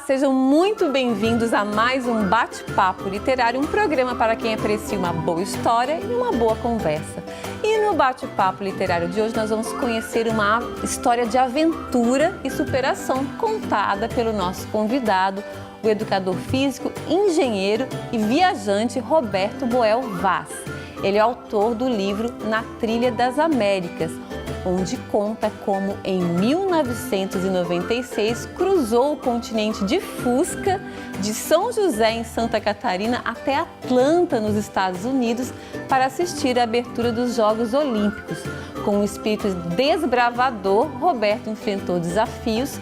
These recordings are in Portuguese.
sejam muito bem-vindos a mais um Bate-Papo Literário, um programa para quem aprecia uma boa história e uma boa conversa. E no Bate-Papo Literário de hoje nós vamos conhecer uma história de aventura e superação contada pelo nosso convidado, o educador físico, engenheiro e viajante Roberto Boel Vaz. Ele é autor do livro Na Trilha das Américas, onde conta como em 1996 cruzou o continente de Fusca, de São José em Santa Catarina até Atlanta, nos Estados Unidos, para assistir à abertura dos Jogos Olímpicos. Com um espírito desbravador, Roberto enfrentou desafios,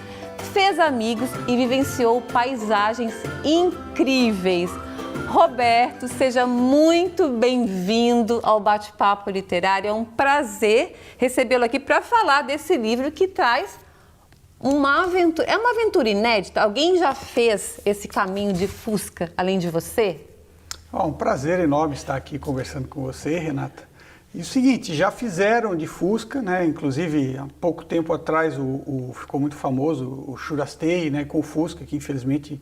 fez amigos e vivenciou paisagens incríveis. Roberto, seja muito bem-vindo ao Bate-Papo Literário. É um prazer recebê-lo aqui para falar desse livro que traz uma aventura. É uma aventura inédita? Alguém já fez esse caminho de Fusca, além de você? Um prazer enorme estar aqui conversando com você, Renata. E o seguinte, já fizeram de Fusca, né? Inclusive, há pouco tempo atrás ficou muito famoso o Churastei, né? Com o Fusca, que infelizmente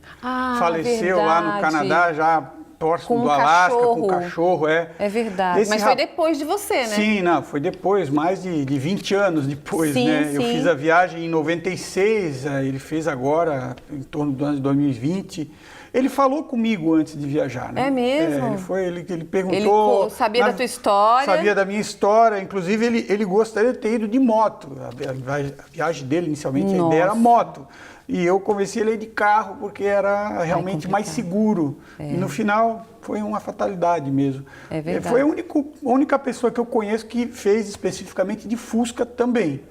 faleceu verdade. Lá no Canadá, já próximo do Alasca, com o cachorro. É verdade, mas foi depois de você, né? Sim, não, foi depois, mais de 20 anos depois, sim, né? Sim. Eu fiz a viagem em 96, ele fez agora, em torno do ano de 2020. Ele falou comigo antes de viajar, né? É mesmo? Ele perguntou... Ele sabia da tua história? Sabia da minha história. Inclusive, ele gostaria de ter ido de moto. A viagem dele, inicialmente, a ideia era moto. E eu convenci ele a ir de carro, porque era realmente mais seguro. E no final, foi uma fatalidade mesmo. É verdade. Foi a única pessoa que eu conheço que fez especificamente de Fusca também.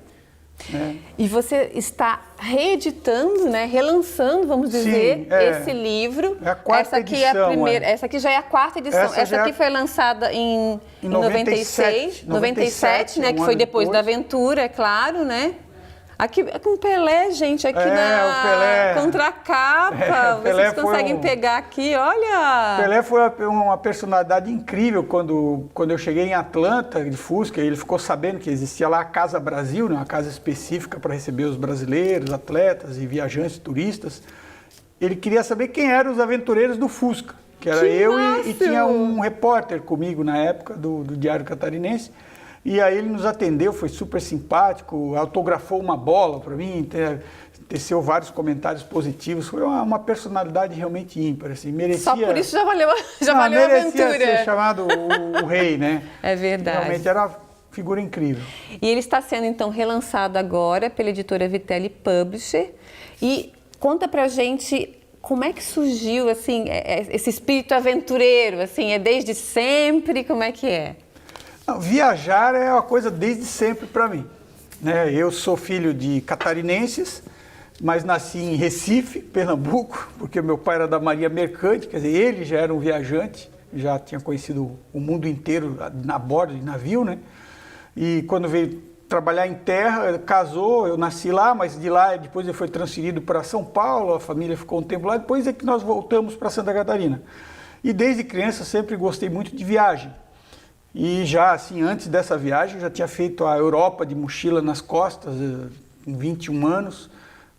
E você está reeditando, né, relançando, vamos dizer, esse livro. É a quarta edição. É a primeira, essa aqui já é a quarta edição. Essa aqui foi lançada em 97, né, que foi depois da aventura, é claro, né? Aqui com o Pelé, gente, aqui na contracapa, vocês conseguem pegar aqui, olha... O Pelé foi uma personalidade incrível quando eu cheguei em Atlanta, de Fusca, ele ficou sabendo que existia lá a Casa Brasil, né, uma casa específica para receber os brasileiros, atletas e viajantes, turistas. Ele queria saber quem eram os aventureiros do Fusca, que era e tinha um repórter comigo na época, do Diário Catarinense. E aí ele nos atendeu, foi super simpático, autografou uma bola para mim, teceu vários comentários positivos. Foi uma personalidade realmente ímpar, assim, merecia... Só por isso já valeu a aventura. Merecia ser chamado o rei, né? É verdade. Realmente era uma figura incrível. E ele está sendo, então, relançado agora pela editora Vitelli Publisher. E conta pra gente... Como é que surgiu, assim, esse espírito aventureiro? Assim, é desde sempre? Como é que é? Não, viajar é uma coisa desde sempre para mim, né? Eu sou filho de catarinenses, mas nasci em Recife, Pernambuco, porque meu pai era da Marinha Mercante, quer dizer, ele já era um viajante, já tinha conhecido o mundo inteiro na bordo de navio, né? E quando veio trabalhar em terra, casou, eu nasci lá, mas de lá depois ele foi transferido para São Paulo, a família ficou um tempo lá, depois é que nós voltamos para Santa Catarina. E desde criança sempre gostei muito de viagem. E já, assim, antes dessa viagem, eu já tinha feito a Europa de mochila nas costas, com 21 anos.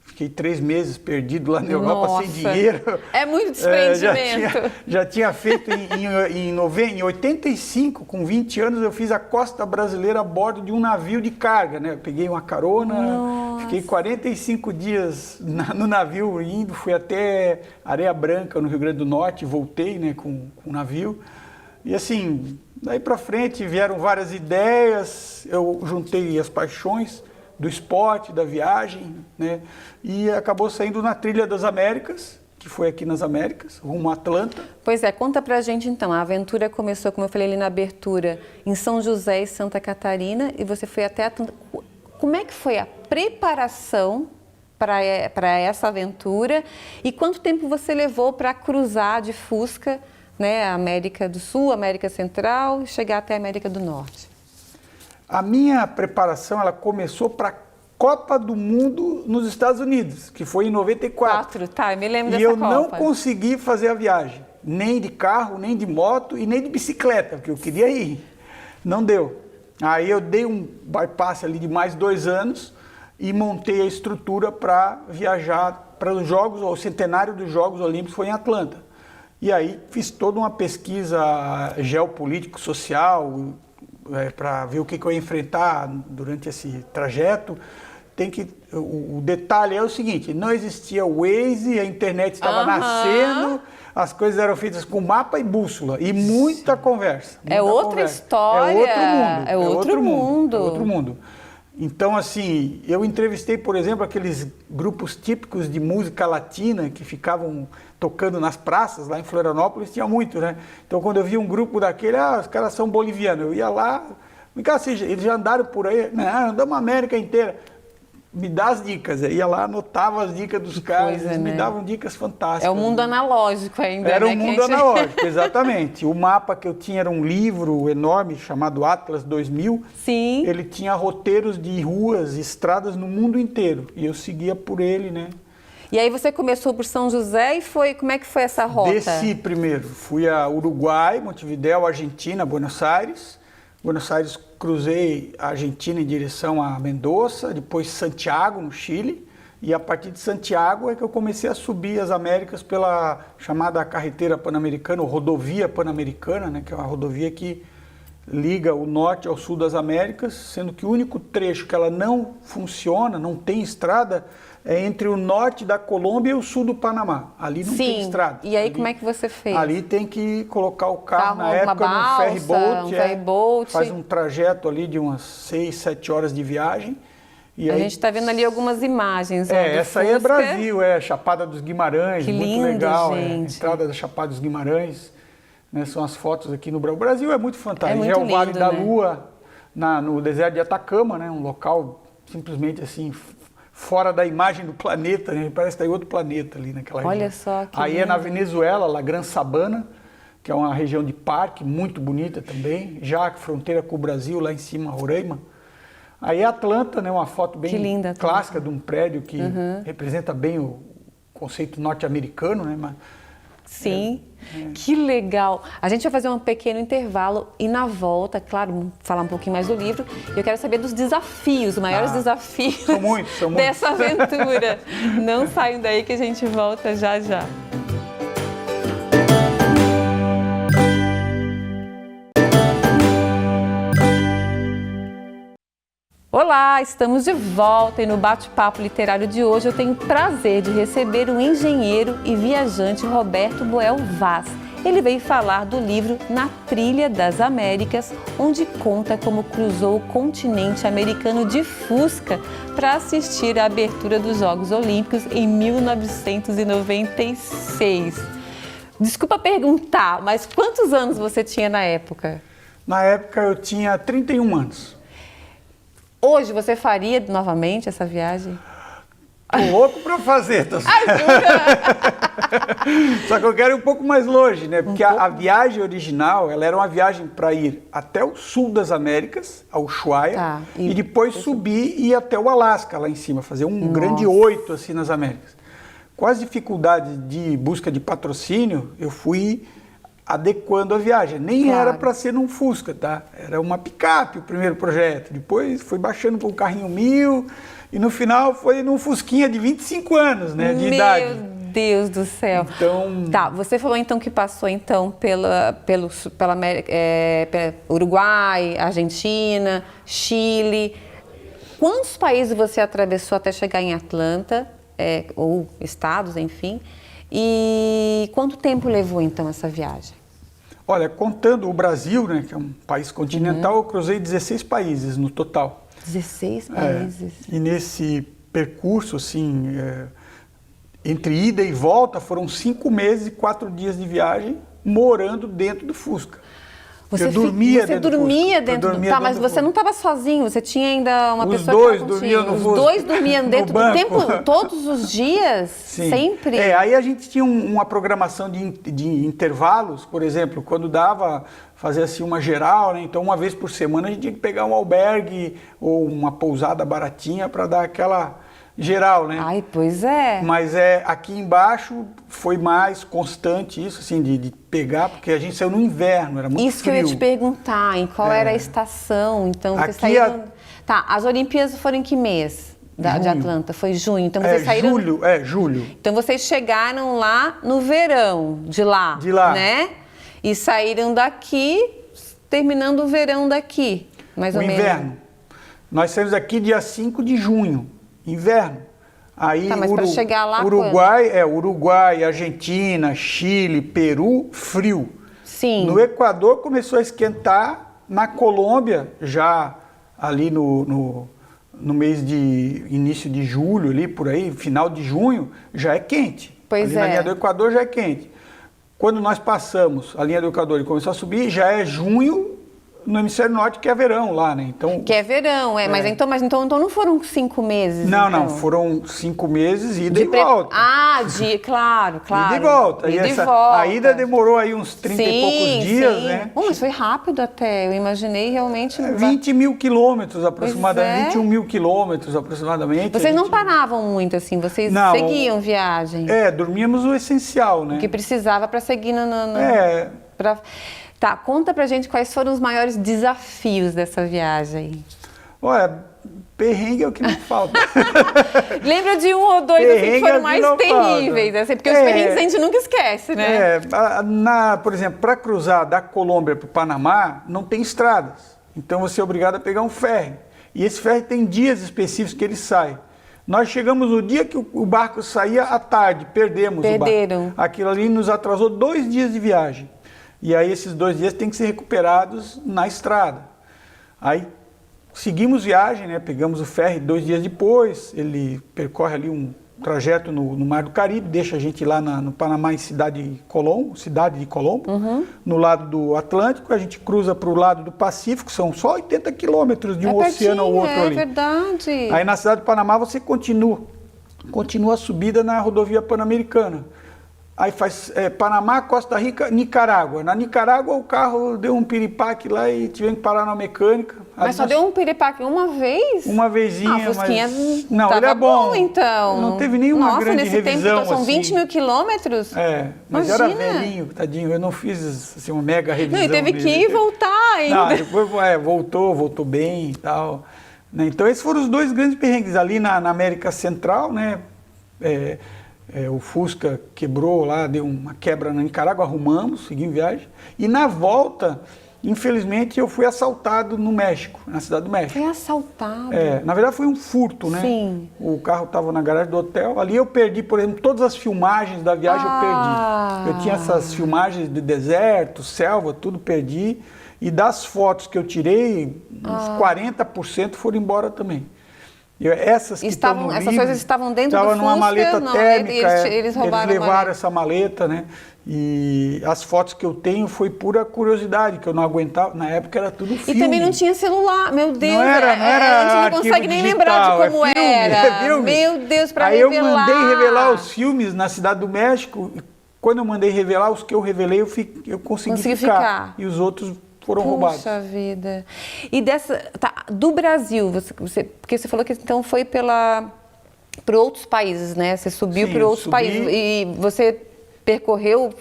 Fiquei 3 meses perdido lá na Europa sem dinheiro. É muito desprendimento. Já tinha feito em 85, com 20 anos, eu fiz a costa brasileira a bordo de um navio de carga, né? Eu peguei uma carona, fiquei 45 dias no navio indo, fui até Areia Branca, no Rio Grande do Norte, voltei, né, com o navio. E assim... Daí para frente vieram várias ideias, eu juntei as paixões do esporte, da viagem, né? E acabou saindo Na Trilha das Américas, que foi aqui nas Américas, rumo a Atlanta. Pois é, conta pra gente então, a aventura começou, como eu falei ali na abertura, em São José e Santa Catarina, e você foi até Atlanta. Como é que foi a preparação para essa aventura e quanto tempo você levou para cruzar de Fusca, né, a América do Sul, América Central, e chegar até a América do Norte? A minha preparação, ela começou para a Copa do Mundo nos Estados Unidos, que foi em 94. Tá, eu me lembro dessa Copa. E eu não consegui fazer a viagem, nem de carro, nem de moto e nem de bicicleta, porque eu queria ir. Não deu. Aí eu dei um bypass ali de mais 2 anos e montei a estrutura para viajar para os Jogos, o centenário dos Jogos Olímpicos foi em Atlanta. E aí fiz toda uma pesquisa geopolítico-social para ver o que eu ia enfrentar durante esse trajeto. O detalhe é o seguinte, não existia Waze, a internet estava nascendo, as coisas eram feitas com mapa e bússola e muita conversa. É outra história. É outro mundo. Então, assim, eu entrevistei, por exemplo, aqueles grupos típicos de música latina que ficavam tocando nas praças, lá em Florianópolis, tinha muito, né? Então, quando eu vi um grupo daquele, os caras são bolivianos, eu ia lá, eles já andaram por aí, não, andamos a América inteira. Me dá as dicas, eu ia lá, anotava as dicas dos caras, eles me davam dicas fantásticas. É o mundo analógico ainda, Era né? o mundo analógico, exatamente. O mapa que eu tinha era um livro enorme chamado Atlas 2000. Sim. Ele tinha roteiros de ruas, estradas no mundo inteiro, e eu seguia por ele, né? E aí você começou por São José e como é que foi essa rota? Desci primeiro, fui a Uruguai, Montevidéu, Argentina, Buenos Aires. Buenos Aires, cruzei a Argentina em direção a Mendoza, depois Santiago, no Chile, e a partir de Santiago é que eu comecei a subir as Américas pela chamada carretera pan-americana, ou rodovia pan-americana, né, que é uma rodovia que liga o norte ao sul das Américas, sendo que o único trecho que ela não funciona, não tem estrada, é entre o norte da Colômbia e o sul do Panamá. Ali não tem estrada. E aí como é que você fez? Ali tem que colocar o carro na época num ferryboat, faz um trajeto ali de umas 6, 7 horas de viagem. E a aí, gente está vendo ali algumas imagens. Essa aí é Brasil, Chapada dos Guimarães, que muito lindo, legal. gente. A entrada da Chapada dos Guimarães, né, são as fotos aqui no Brasil. O Brasil é muito fantástico. É muito o Vale lindo, da né? Lua, no deserto de Atacama, né, um local simplesmente assim, fora da imagem do planeta, né? Parece que está em outro planeta ali naquela região. Olha só que Aí lindo. é na Venezuela, La Gran Sabana, que é uma região de parque muito bonita também, já fronteira com o Brasil, lá em cima, Roraima. Aí é Atlanta, né? Uma foto bem linda, clássica de um prédio que representa bem o conceito norte-americano, né? Sim, que legal. A gente vai fazer um pequeno intervalo e na volta, claro, falar um pouquinho mais do livro. Eu quero saber dos desafios, os maiores desafios são muitos. dessa aventura. Não saiam daí que a gente volta já já. Olá, estamos de volta e no bate-papo literário de hoje eu tenho o prazer de receber o engenheiro e viajante Roberto Boel Vaz. Ele veio falar do livro Na Trilha das Américas, onde conta como cruzou o continente americano de Fusca para assistir à abertura dos Jogos Olímpicos em 1996. Desculpa perguntar, mas quantos anos você tinha na época? Na época eu tinha 31 anos. Hoje você faria novamente essa viagem? Tô louco para fazer. Só que eu quero ir um pouco mais longe, né? Porque a viagem original, ela era uma viagem para ir até o sul das Américas, ao Ushuaia, e depois subir e ir até o Alasca, lá em cima, fazer um grande 8 assim nas Américas. Com as dificuldades de busca de patrocínio, eu fui adequando a viagem. Nem era para ser num Fusca, tá? Era uma picape o primeiro projeto. Depois foi baixando para um carrinho 1000 e no final foi num Fusquinha de 25 anos, né, de idade. Meu Deus do céu. Então, tá, você falou então que passou então pela América, Uruguai, Argentina, Chile. Quantos países você atravessou até chegar em Atlanta, ou estados, enfim? E quanto tempo levou então essa viagem? Olha, contando o Brasil, né, que é um país continental, eu cruzei 16 países no total. 16 países. E nesse percurso, assim, entre ida e volta, foram 5 meses e 4 dias de viagem morando dentro do Fusca. Você dormia dentro do Fusca? Tá, mas você não estava sozinho, você tinha ainda uma pessoa que estava contigo. Os dois dormiam no Fusca. Os dois dormiam dentro do tempo, todos os dias? Sim. Sempre? Aí a gente tinha uma programação de intervalos, por exemplo, quando dava fazer assim uma geral, né? Então uma vez por semana a gente tinha que pegar um albergue ou uma pousada baratinha para dar aquela geral, né? Ai, pois é. Mas aqui embaixo foi mais constante isso, assim, de pegar, porque a gente saiu no inverno, era muito frio. Isso que eu ia te perguntar, em qual era a estação, então você saiu... Tá, as Olimpíadas foram em que mês? de Atlanta? Foi junho. Então vocês saíram... Julho. Então vocês chegaram lá no verão de lá. De lá. Né? E saíram daqui, terminando o verão daqui, mais ou menos. Inverno. Nós saímos aqui dia 5 de junho, inverno. Aí, tá, mas para chegar lá Uruguai, Argentina, Chile, Peru, frio. Sim. No Equador começou a esquentar, na Colômbia, já ali no mês de início de julho, ali por aí, final de junho, já é quente. Pois ali na linha do Equador já é quente. Quando nós passamos a linha do Equador e começou a subir, já é junho no hemisfério norte, que é verão lá, né? Então, que é verão, Mas então não foram 5 meses? Não, foram 5 meses ida e volta. Claro. Ida e volta. A ida demorou aí uns 30 e poucos dias, né? Mas foi rápido até, eu imaginei realmente... 20 mil quilômetros aproximadamente, 21 mil quilômetros aproximadamente. Vocês não paravam muito assim, vocês seguiam viagem? Dormíamos o essencial, né? O que precisava para seguir Tá, conta pra gente quais foram os maiores desafios dessa viagem. Olha, perrengue é o que não falta. Lembra de um ou dois assim, que foram mais terríveis, assim, porque os perrengues a gente nunca esquece, né? Por exemplo, para cruzar da Colômbia para o Panamá, não tem estradas. Então você é obrigado a pegar um ferry. E esse ferry tem dias específicos que ele sai. Nós chegamos no dia que o barco saía à tarde, perdemos o barco. Aquilo ali nos atrasou 2 dias de viagem. E aí esses 2 dias têm que ser recuperados na estrada. Aí seguimos viagem, né? Pegamos o ferry 2 dias depois, ele percorre ali um trajeto no Mar do Caribe, deixa a gente lá no Panamá em cidade de Colombo, no lado do Atlântico, a gente cruza para o lado do Pacífico, são só 80 quilômetros de um oceano ao outro ali. É verdade. Aí na cidade do Panamá você continua a subida na rodovia Pan-Americana. Aí faz Panamá, Costa Rica, Nicarágua. Na Nicarágua o carro deu um piripaque lá e tivemos que parar na mecânica. Mas só deu um piripaque uma vez? Uma vezinha, Fusquinha não, ele é bom. Então. Não teve nenhuma grande nesse revisão. Tempo, são 20 mil quilômetros? Mas imagina. Era velhinho, tadinho. Eu não fiz assim, uma mega revisão. Não, e teve que ir e voltar ainda. Não, depois voltou bem e tal. Então esses foram os 2 grandes perrengues. Ali na América Central, né? O Fusca quebrou lá, deu uma quebra na Nicarágua, arrumamos, seguimos viagem. E na volta, infelizmente, eu fui assaltado no México, na cidade do México. Foi assaltado? Na verdade foi um furto, né? Sim. O carro estava na garagem do hotel. Ali eu perdi, por exemplo, todas as filmagens da viagem eu perdi. Eu tinha essas filmagens de deserto, selva, tudo perdi. E das fotos que eu tirei, uns 40% foram embora também. Essas coisas estavam dentro do Fusca? Numa maleta térmica. Eles roubaram eles levaram essa maleta, né? E as fotos que eu tenho foi pura curiosidade, que eu não aguentava. Na época era tudo filme. E também não tinha celular, meu Deus. Não era a gente não consegue nem lembrar de como era. Filme. Meu Deus, para revelar. Aí eu mandei revelar os filmes filmes na Cidade do México. Quando eu mandei revelar, os que eu revelei, eu consegui ficar. E os outros foram roubados. Puxa vida. E do Brasil, porque você falou que então foi para outros países, né? Você subiu para outros países. E você percorreu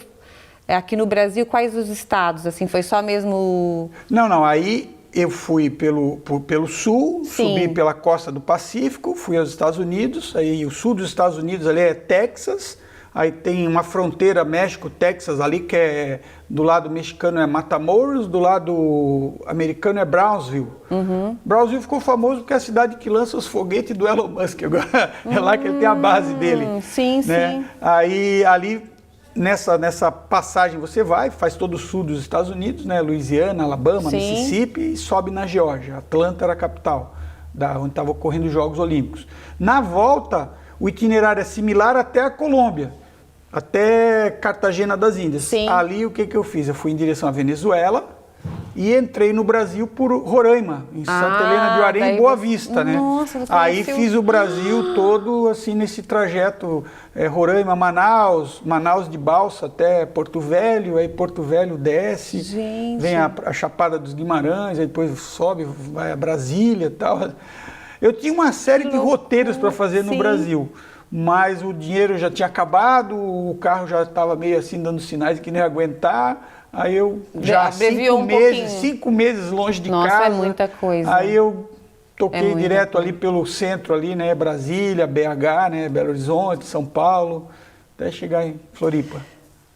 aqui no Brasil quais os estados? Assim, foi só mesmo... Não. Aí eu fui pelo sul, subi pela costa do Pacífico, fui aos Estados Unidos. Aí o sul dos Estados Unidos ali é Texas. Aí tem uma fronteira México-Texas ali, que é do lado mexicano é Matamoros, do lado americano é Brownsville. Brownsville ficou famoso porque é a cidade que lança os foguetes do Elon Musk agora. É lá que ele tem a base dele. Sim. Aí ali nessa passagem você faz todo o sul dos Estados Unidos, né? Louisiana, Alabama, Mississippi, e sobe na Geórgia. Atlanta era a capital, onde estavam ocorrendo os Jogos Olímpicos. Na volta, o itinerário é similar até a Colômbia, até Cartagena das Índias. Sim. Ali o que eu fiz? Eu fui em direção à Venezuela e entrei no Brasil por Roraima, em Santa Helena de Juarez, em Boa Vista, né? Nossa, aí fiz o Brasil todo assim nesse trajeto, Roraima, Manaus de balsa até Porto Velho, aí Porto Velho desce, vem a Chapada dos Guimarães, aí depois sobe, vai a Brasília e tal. Eu tinha uma série de roteiros para fazer no Brasil, mas o dinheiro já tinha acabado, o carro já estava meio assim dando sinais de que não ia aguentar. Aí eu já 5 meses longe de casa. Nossa, é muita coisa. Aí eu toquei direto ali pelo centro ali, né? Brasília, BH, né? Belo Horizonte, São Paulo, até chegar em Floripa.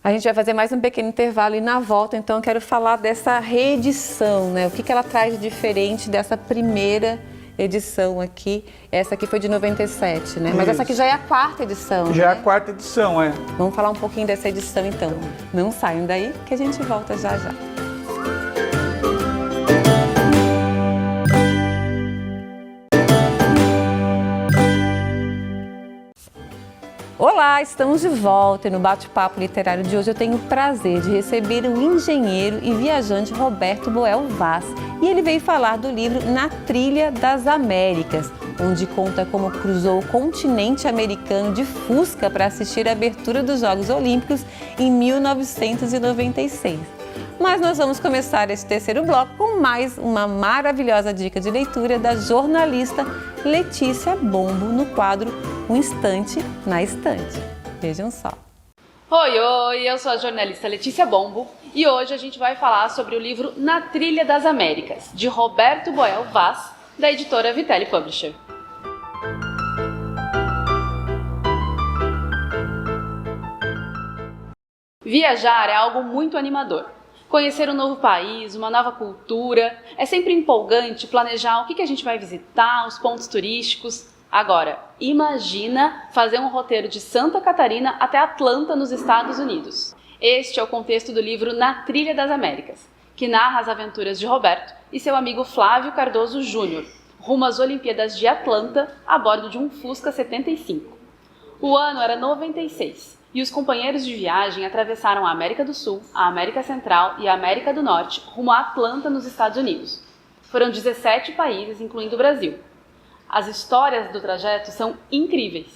A gente vai fazer mais um pequeno intervalo e na volta, então, eu quero falar dessa reedição, né? O que ela traz de diferente dessa primeira edição aqui. Essa aqui foi de 97, né? Mas essa aqui já é a quarta edição, Já né? é a quarta edição, é. Vamos falar um pouquinho dessa edição, então. Não saiam daí que a gente volta já já. Olá, estamos de volta e no bate-papo literário de hoje eu tenho o prazer de receber o engenheiro e viajante Roberto Boel Vaz. E ele veio falar do livro Na Trilha das Américas, onde conta como cruzou o continente americano de Fusca para assistir a abertura dos Jogos Olímpicos em 1996. Mas nós vamos começar esse terceiro bloco com mais uma maravilhosa dica de leitura da jornalista Letícia Bombo no quadro Um Instante na Estante. Vejam só. Oi, eu sou a jornalista Letícia Bombo e hoje a gente vai falar sobre o livro Na Trilha das Américas, de Roberto Boel Vaz, da editora Vitelli Publisher. Viajar é algo muito animador. Conhecer um novo país, uma nova cultura, é sempre empolgante planejar o que a gente vai visitar, os pontos turísticos. Agora, imagina fazer um roteiro de Santa Catarina até Atlanta, nos Estados Unidos. Este é o contexto do livro Na Trilha das Américas, que narra as aventuras de Roberto e seu amigo Flávio Cardoso Júnior, rumo às Olimpíadas de Atlanta, a bordo de um Fusca 75. O ano era 96. E os companheiros de viagem atravessaram a América do Sul, a América Central e a América do Norte rumo a Atlanta, nos Estados Unidos. Foram 17 países, incluindo o Brasil. As histórias do trajeto são incríveis.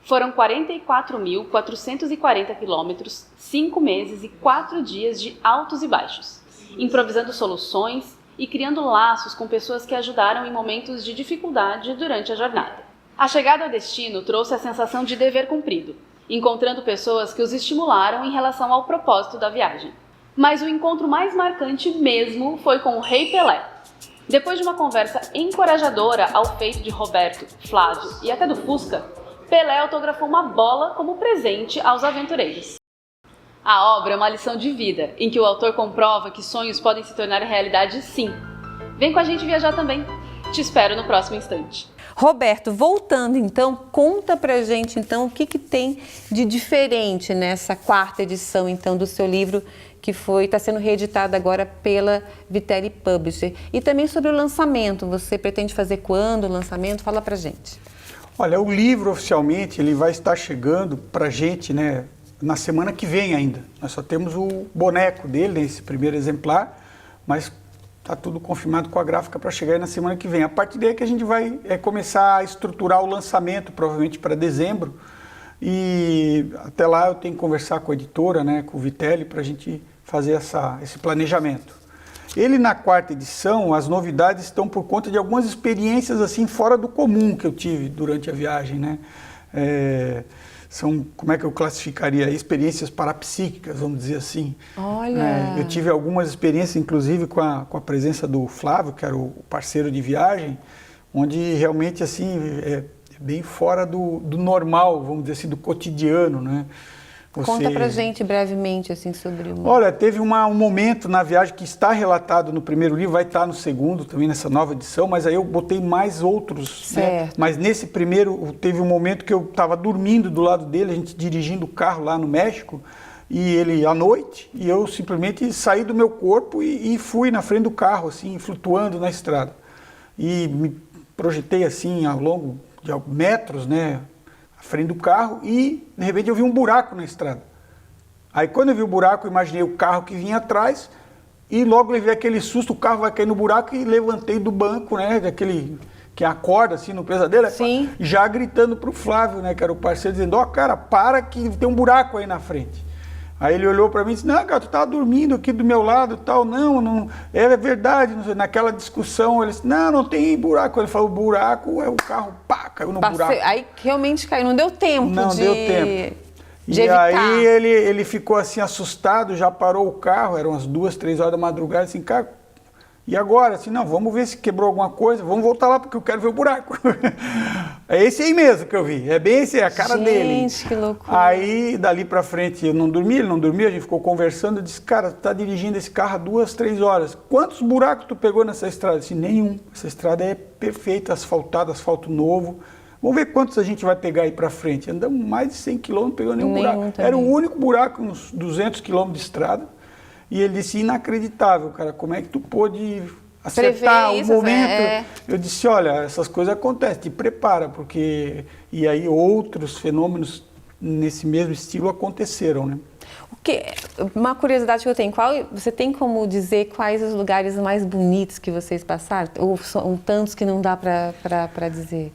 Foram 44.440 quilômetros, 5 meses e 4 dias de altos e baixos, improvisando soluções e criando laços com pessoas que ajudaram em momentos de dificuldade durante a jornada. A chegada ao destino trouxe a sensação de dever cumprido, encontrando pessoas que os estimularam em relação ao propósito da viagem. Mas o encontro mais marcante mesmo foi com o Rei Pelé. Depois de uma conversa encorajadora ao feito de Roberto, Flávio e até do Fusca, Pelé autografou uma bola como presente aos aventureiros. A obra é uma lição de vida, em que o autor comprova que sonhos podem se tornar realidade sim. Vem com a gente viajar também. Te espero no próximo instante. Roberto, voltando então, conta pra gente então o que tem de diferente nessa quarta edição então do seu livro que está sendo reeditado agora pela Vitelli Publisher. E também sobre o lançamento, você pretende fazer quando o lançamento? Fala pra gente. Olha, o livro oficialmente ele vai estar chegando pra gente, né, na semana que vem ainda. Nós só temos o boneco dele, né, esse primeiro exemplar, mas está tudo confirmado com a gráfica para chegar aí na semana que vem. A partir daí que a gente vai começar a estruturar o lançamento, provavelmente para dezembro. E até lá eu tenho que conversar com a editora, né, com o Vitelli, para a gente fazer esse planejamento. Ele, na quarta edição, as novidades estão por conta de algumas experiências assim fora do comum que eu tive durante a viagem, né? São, como é que eu classificaria? Experiências parapsíquicas, vamos dizer assim. Olha! Eu tive algumas experiências, inclusive, com a presença do Flávio, que era o parceiro de viagem, onde realmente, assim, é bem fora do normal, vamos dizer assim, do cotidiano, né? Conta pra gente brevemente, assim, sobre o... Olha, teve um momento na viagem que está relatado no primeiro livro, vai estar no segundo, também nessa nova edição, mas aí eu botei mais outros, né? Mas nesse primeiro, teve um momento que eu estava dormindo do lado dele, a gente dirigindo o carro lá no México, e ele à noite, e eu simplesmente saí do meu corpo e fui na frente do carro, assim, flutuando na estrada. E me projetei assim, ao longo de metros, né? À frente do carro e, de repente, eu vi um buraco na estrada. Aí, quando eu vi o buraco, eu imaginei o carro que vinha atrás e logo levei aquele susto, o carro vai cair no buraco e levantei do banco, né, daquele que acorda, assim, no pesadelo, Sim. Já gritando pro Flávio, né, que era o parceiro, dizendo, ó, cara, para que tem um buraco aí na frente. Aí ele olhou para mim e disse, não, cara, tu tava dormindo aqui do meu lado e tal, não, é verdade, naquela discussão, ele disse, não tem buraco, ele falou, buraco, o carro, pá, caiu no buraco. Aí realmente caiu, não deu tempo Não deu tempo. de e evitar. aí ele ficou assim assustado, já parou o carro, eram umas 2, 3 horas da madrugada, assim, cara, E agora, assim, não, vamos ver se quebrou alguma coisa, vamos voltar lá porque eu quero ver o buraco. É esse aí mesmo que eu vi, é bem esse, é a cara dele. Gente, que loucura. Aí, dali pra frente, eu não dormi, ele não dormia, a gente ficou conversando, eu disse, cara, tu tá dirigindo esse carro há 2, 3 horas, quantos buracos tu pegou nessa estrada? Eu disse, nenhum, essa estrada é perfeita, asfaltada, asfalto novo. Vamos ver quantos a gente vai pegar aí pra frente. Andamos mais de 100 quilômetros, não pegou nenhum buraco. Também. Era o único buraco, uns 200 quilômetros de estrada. E ele disse, inacreditável, cara, como é que tu pôde acertar o momento? Eu disse, olha, essas coisas acontecem, te prepara, porque... E aí outros fenômenos nesse mesmo estilo aconteceram, né? Uma curiosidade que eu tenho, você tem como dizer quais os lugares mais bonitos que vocês passaram? Ou são tantos que não dá para dizer?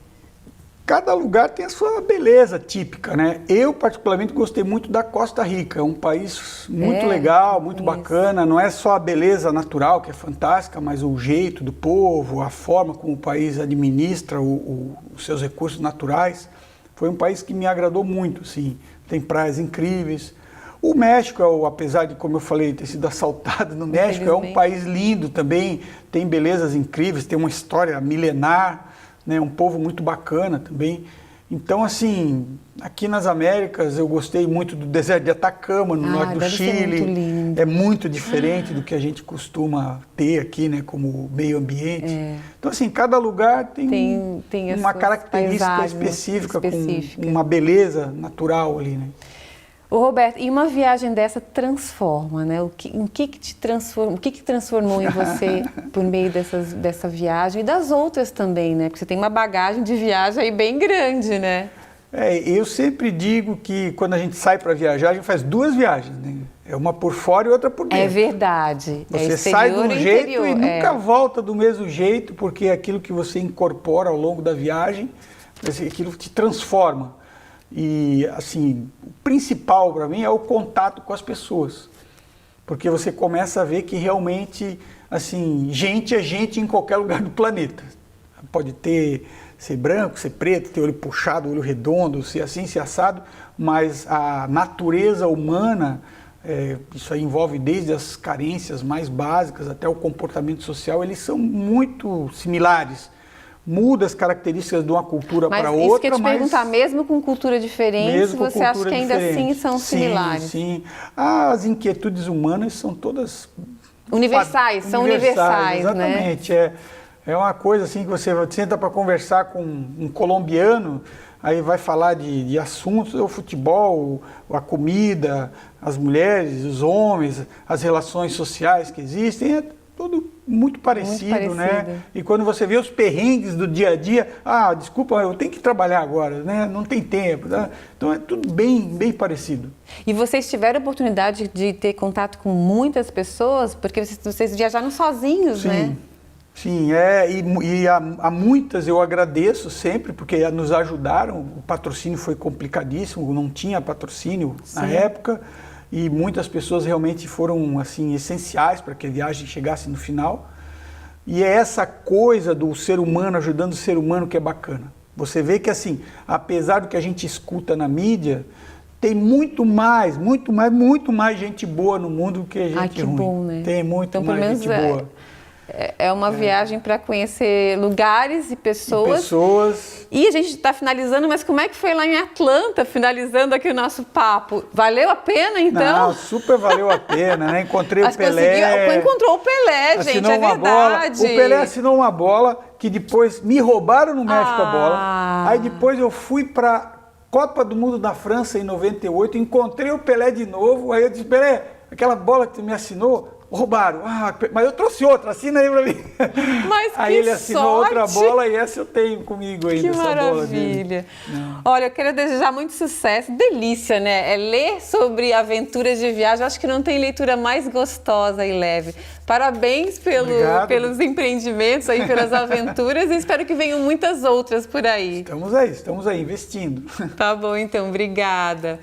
Cada lugar tem a sua beleza típica, né? Eu, particularmente, gostei muito da Costa Rica. É um país muito legal, muito bacana. Não é só a beleza natural, que é fantástica, mas o jeito do povo, a forma como o país administra os seus recursos naturais. Foi um país que me agradou muito, assim. Tem praias incríveis. O México, apesar de, como eu falei, ter sido assaltado no México, é um país lindo também. Tem belezas incríveis, tem uma história milenar. Né, um povo muito bacana também. Então, assim, aqui nas Américas eu gostei muito do deserto de Atacama, no norte do Chile. É muito diferente do que a gente costuma ter aqui, né, como meio ambiente. Então, assim, cada lugar tem uma característica específica, com uma beleza natural ali, né? Ô Roberto, e uma viagem dessa transforma, né? O que te transforma, o que transformou em você por meio dessa viagem e das outras também, né? Porque você tem uma bagagem de viagem aí bem grande, né? Eu sempre digo que quando a gente sai para viajar, a gente faz 2 viagens, né? É uma por fora e outra por dentro. É verdade. Você sai de um jeito e nunca volta do mesmo jeito, porque aquilo que você incorpora ao longo da viagem, aquilo te transforma. E, assim, o principal para mim é o contato com as pessoas. Porque você começa a ver que realmente, assim, gente é gente em qualquer lugar do planeta. Pode ser branco, ser preto, ter olho puxado, olho redondo, ser assim, ser assado, mas a natureza humana, isso aí envolve desde as carências mais básicas até o comportamento social, eles são muito similares. Muda as características de uma cultura para outra, isso que eu te perguntar, mesmo com cultura diferente, você acha que ainda assim são similares? Sim, as inquietudes humanas são todas... Universais, são universais, exatamente, né? É uma coisa assim que você senta para conversar com um colombiano, aí vai falar de assuntos, o futebol, a comida, as mulheres, os homens, as relações sociais que existem, é tudo muito parecido, né? E quando você vê os perrengues do dia a dia, desculpa, eu tenho que trabalhar agora, né? Não tem tempo. Tá? Então é tudo bem parecido. E vocês tiveram a oportunidade de ter contato com muitas pessoas, porque vocês viajaram sozinhos, né? Sim, e a muitas eu agradeço sempre, porque nos ajudaram. O patrocínio foi complicadíssimo, não tinha patrocínio na época. E muitas pessoas realmente foram, assim, essenciais para que a viagem chegasse no final. E é essa coisa do ser humano ajudando o ser humano que é bacana. Você vê que, assim, apesar do que a gente escuta na mídia, tem muito mais gente boa no mundo do que a gente ruim. Que bom, né? Tem muito mais gente boa. É uma viagem para conhecer lugares e pessoas. E a gente está finalizando, mas como é que foi lá em Atlanta, finalizando aqui o nosso papo? Valeu a pena, então? Não, super valeu a pena, né? Encontrei o Pelé. Encontrou o Pelé, gente, é verdade. O Pelé assinou uma bola que depois me roubaram no México a bola. Aí depois eu fui para Copa do Mundo da França em 98, encontrei o Pelé de novo. Aí eu disse, Pelé, aquela bola que tu me assinou, roubaram. Mas eu trouxe outra, assina aí pra mim. Mas aí ele assinou outra bola e essa eu tenho comigo ainda. Que maravilha. Olha, eu quero desejar muito sucesso. Delícia, né? Ler sobre aventuras de viagem. Acho que não tem leitura mais gostosa e leve. Parabéns pelos empreendimentos aí, pelas aventuras. E espero que venham muitas outras por aí. Estamos aí, investindo. Tá bom, então. Obrigada.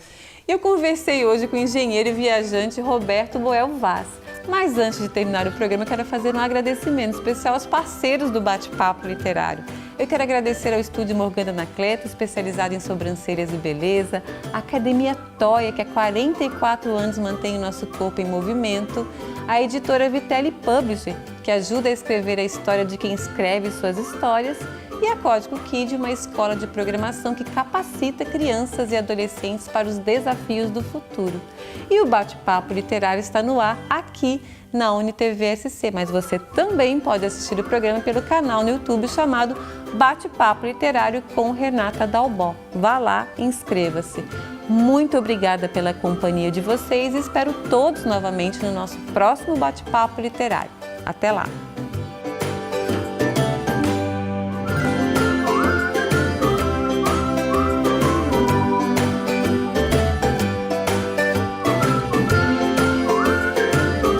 Eu conversei hoje com o engenheiro e viajante Roberto Boel Vaz. Mas antes de terminar o programa, eu quero fazer um agradecimento especial aos parceiros do Bate-Papo Literário. Eu quero agradecer ao Estúdio Morgana Anacleto, especializado em sobrancelhas e beleza, a Academia Toia, que há 44 anos mantém o nosso corpo em movimento, a editora Vitelli Publisher, que ajuda a escrever a história de quem escreve suas histórias, e a Código Kid, uma escola de programação que capacita crianças e adolescentes para os desafios do futuro. E o Bate-Papo Literário está no ar aqui na UniTV SC, mas você também pode assistir o programa pelo canal no YouTube chamado Bate-Papo Literário com Renata Dalbó. Vá lá e inscreva-se. Muito obrigada pela companhia de vocês e espero todos novamente no nosso próximo Bate-Papo Literário. Até lá!